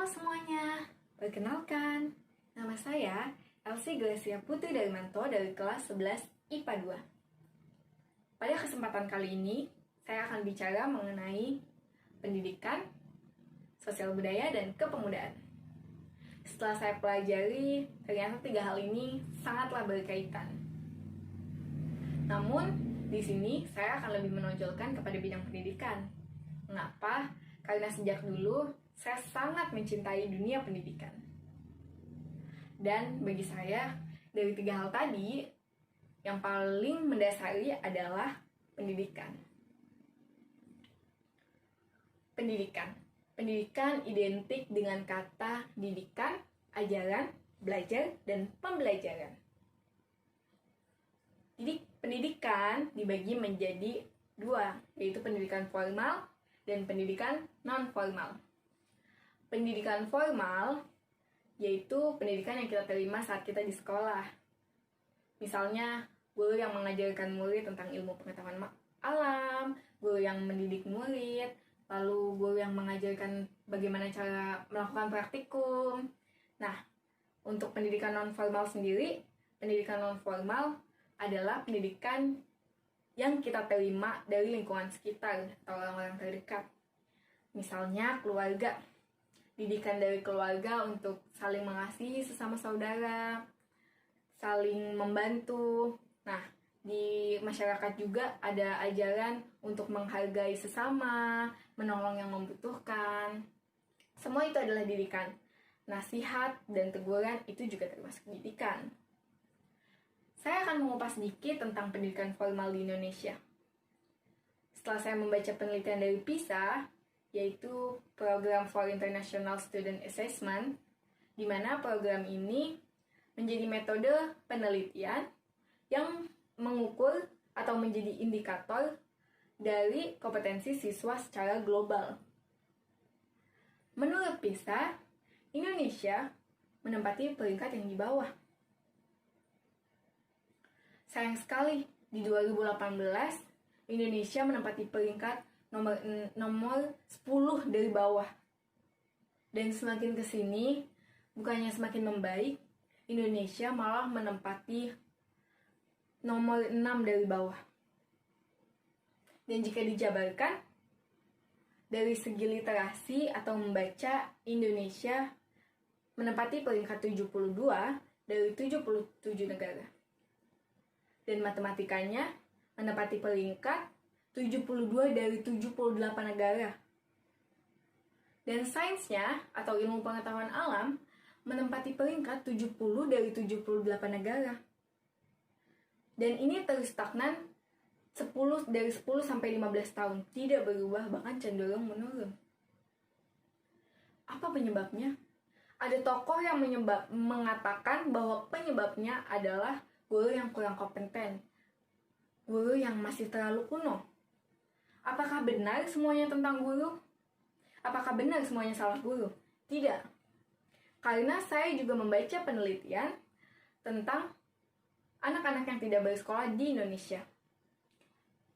semuanya, perkenalkan, nama saya Elsie Gracia Putri Darmanto dari kelas 11 IPA 2. Pada kesempatan kali ini, saya akan bicara mengenai pendidikan, sosial budaya, dan kepemudaan. Setelah saya pelajari, ternyata 3 hal ini sangatlah berkaitan. Namun, di sini saya akan lebih menonjolkan kepada bidang pendidikan. Mengapa? Karena sejak dulu, saya sangat mencintai dunia pendidikan. Dan bagi saya, dari 3 hal tadi, yang paling mendasari adalah pendidikan. Pendidikan identik dengan kata didikan, ajaran, belajar, dan pembelajaran. Jadi, pendidikan dibagi menjadi 2, yaitu pendidikan formal dan pendidikan non-formal. Pendidikan formal yaitu pendidikan yang kita terima saat kita di sekolah. Misalnya, guru yang mengajarkan murid tentang ilmu pengetahuan alam, guru yang mendidik murid, lalu guru yang mengajarkan bagaimana cara melakukan praktikum. Nah, untuk pendidikan non-formal sendiri, pendidikan non-formal adalah pendidikan yang kita terima dari lingkungan sekitar atau orang-orang terdekat. Misalnya, keluarga. Didikan dari keluarga untuk saling mengasihi sesama saudara, saling membantu. Nah, di masyarakat juga ada ajaran untuk menghargai sesama, menolong yang membutuhkan. Semua itu adalah didikan. Nasihat dan teguran itu juga termasuk didikan. Saya akan mengupas sedikit tentang pendidikan formal di Indonesia. Setelah saya membaca penelitian dari PISA, yaitu Program for International Student Assessment, di mana program ini menjadi metode penelitian yang mengukur atau menjadi indikator dari kompetensi siswa secara global. Menurut PISA, Indonesia menempati peringkat yang di bawah. Sayang sekali, di 2018, Indonesia menempati peringkat nomor 10 dari bawah. Dan semakin kesini, bukannya semakin membaik, Indonesia malah menempati nomor 6 dari bawah. Dan jika dijabarkan, dari segi literasi atau membaca, Indonesia menempati peringkat 72 dari 77 negara. Dan matematikanya menempati peringkat 72 dari 78 negara. Dan sainsnya atau ilmu pengetahuan alam menempati peringkat 70 dari 78 negara. Dan ini terus stagnan 10 sampai 15 tahun, tidak berubah, bahkan cenderung menurun. Apa penyebabnya? Ada tokoh yang mengatakan bahwa penyebabnya adalah guru yang kurang kompeten, guru yang masih terlalu kuno. Apakah benar semuanya tentang guru? Apakah benar semuanya salah guru? Tidak. Karena saya juga membaca penelitian tentang anak-anak yang tidak bersekolah di Indonesia.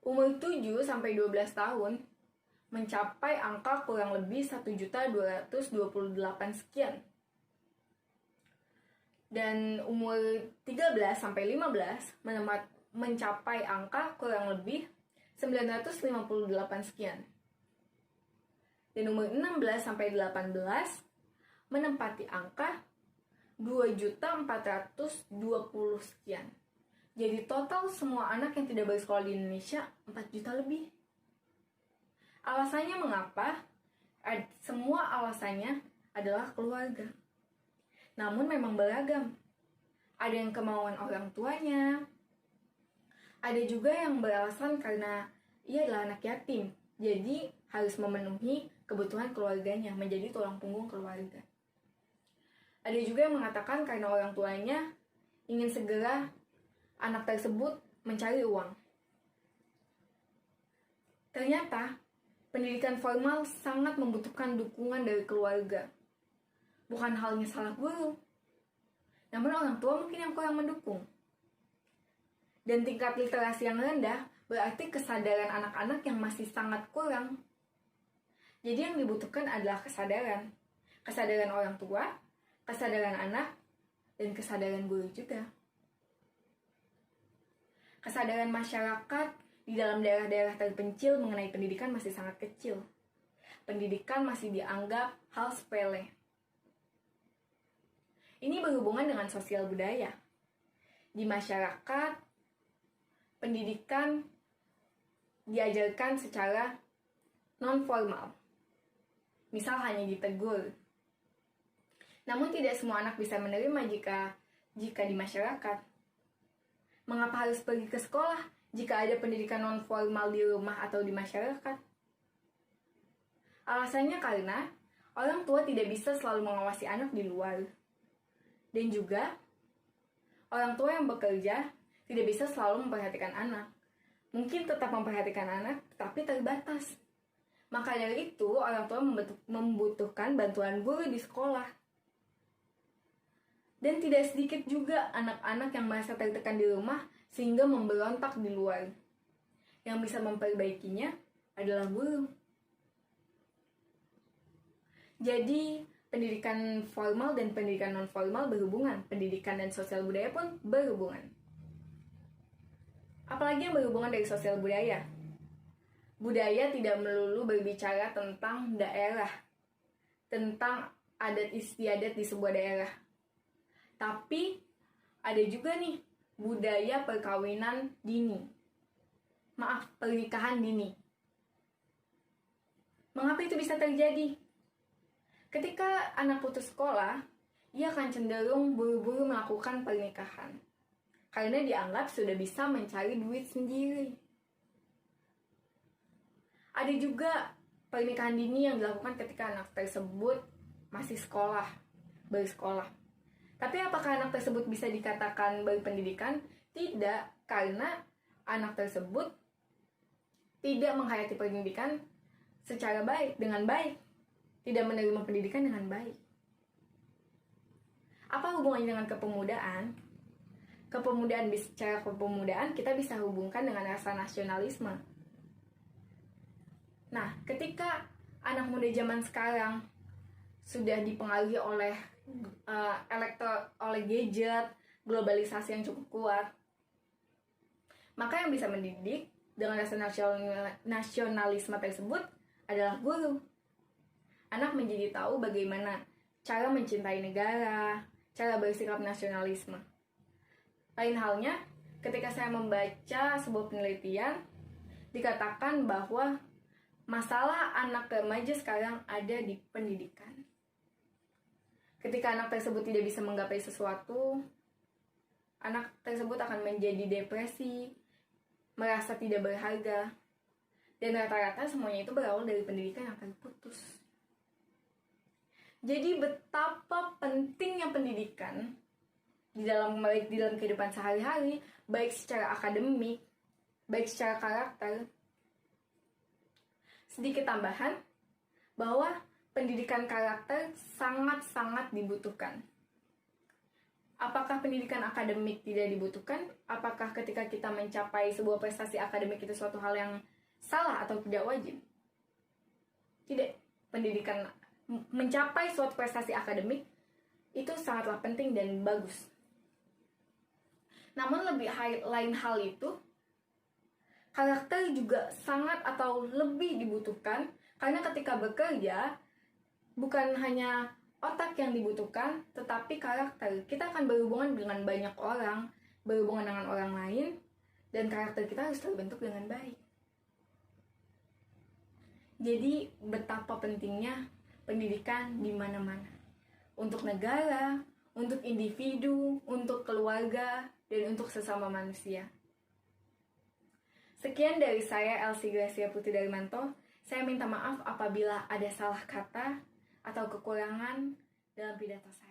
Umur 7 sampai 12 tahun mencapai angka kurang lebih 1.228 sekian. Dan umur 13 sampai 15 mencapai angka kurang lebih 958 sekian. Dan umur 16 sampai 18 menempati angka 2.420 sekian. Jadi total semua anak yang tidak bersekolah di Indonesia 4 juta lebih. Alasannya mengapa? Semua alasannya adalah keluarga. Namun memang beragam. Ada yang kemauan orang tuanya, ada juga yang beralasan karena ia adalah anak yatim, jadi harus memenuhi kebutuhan keluarganya, menjadi tulang punggung keluarga. Ada juga yang mengatakan karena orang tuanya ingin segera anak tersebut mencari uang. Ternyata, pendidikan formal sangat membutuhkan dukungan dari keluarga. Bukan halnya salah guru, namun orang tua mungkin yang kurang mendukung. Dan tingkat literasi yang rendah berarti kesadaran anak-anak yang masih sangat kurang. Jadi yang dibutuhkan adalah kesadaran. kesadaran orang tua, kesadaran anak, dan kesadaran guru juga. Kesadaran masyarakat di dalam daerah-daerah terpencil mengenai pendidikan masih sangat kecil. Pendidikan masih dianggap hal sepele. Ini berhubungan dengan sosial budaya. Di masyarakat, pendidikan diajarkan secara non-formal. Misal hanya ditegur. Namun tidak semua anak bisa menerima jika di masyarakat. Mengapa harus pergi ke sekolah jika ada pendidikan non-formal di rumah atau di masyarakat? Alasannya karena orang tua tidak bisa selalu mengawasi anak di luar. Dan juga, orang tua yang bekerja tidak bisa selalu memperhatikan anak. Mungkin tetap memperhatikan anak, tapi terbatas. Maka dari itu, orang tua membutuhkan bantuan guru di sekolah. Dan tidak sedikit juga anak-anak yang merasa tertekan di rumah sehingga memberontak di luar. Yang bisa memperbaikinya adalah guru. Jadi, pendidikan formal dan pendidikan non-formal berhubungan. Pendidikan dan sosial budaya pun berhubungan. Apalagi yang berhubungan dari sosial budaya. Budaya tidak melulu berbicara tentang daerah, tentang adat istiadat di sebuah daerah. Tapi ada juga nih budaya perkawinan dini. Pernikahan dini. Mengapa itu bisa terjadi? Ketika anak putus sekolah, ia akan cenderung buru-buru melakukan pernikahan. Karena dianggap sudah bisa mencari duit sendiri. Ada juga pernikahan dini yang dilakukan ketika anak tersebut masih bersekolah. Tapi apakah anak tersebut bisa dikatakan berpendidikan? Tidak, karena anak tersebut tidak menghayati pendidikan secara dengan baik. Tidak menerima pendidikan dengan baik. Apa hubungannya dengan kepemudaan? Secara kepemudaan kita bisa hubungkan dengan rasa nasionalisme. Nah, ketika anak muda zaman sekarang sudah dipengaruhi oleh oleh gadget, globalisasi yang cukup kuat, maka yang bisa mendidik dengan rasa nasionalisme tersebut adalah guru. Anak menjadi tahu bagaimana cara mencintai negara, cara bersikap nasionalisme. Lain halnya, ketika saya membaca sebuah penelitian, dikatakan bahwa masalah anak remaja sekarang ada di pendidikan. Ketika anak tersebut tidak bisa menggapai sesuatu, anak tersebut akan menjadi depresi, merasa tidak berharga, dan rata-rata semuanya itu berawal dari pendidikan yang terputus. Jadi betapa pentingnya pendidikan di dalam kehidupan sehari-hari, baik secara akademik, baik secara karakter. Sedikit tambahan bahwa pendidikan karakter sangat-sangat dibutuhkan. Apakah pendidikan akademik tidak dibutuhkan? Apakah ketika kita mencapai sebuah prestasi akademik itu suatu hal yang salah atau tidak wajib? Tidak. Pendidikan mencapai suatu prestasi akademik itu sangatlah penting dan bagus. Namun lain hal itu, karakter juga sangat atau lebih dibutuhkan, karena ketika bekerja bukan hanya otak yang dibutuhkan, tetapi karakter. Kita akan berhubungan dengan banyak orang, berhubungan dengan orang lain, dan karakter kita harus terbentuk dengan baik. Jadi betapa pentingnya pendidikan di mana-mana. Untuk negara, untuk individu, untuk keluarga, dan untuk sesama manusia. Sekian dari saya, Elsie Gracia Putri Darmanto. Saya minta maaf apabila ada salah kata atau kekurangan dalam pidato saya.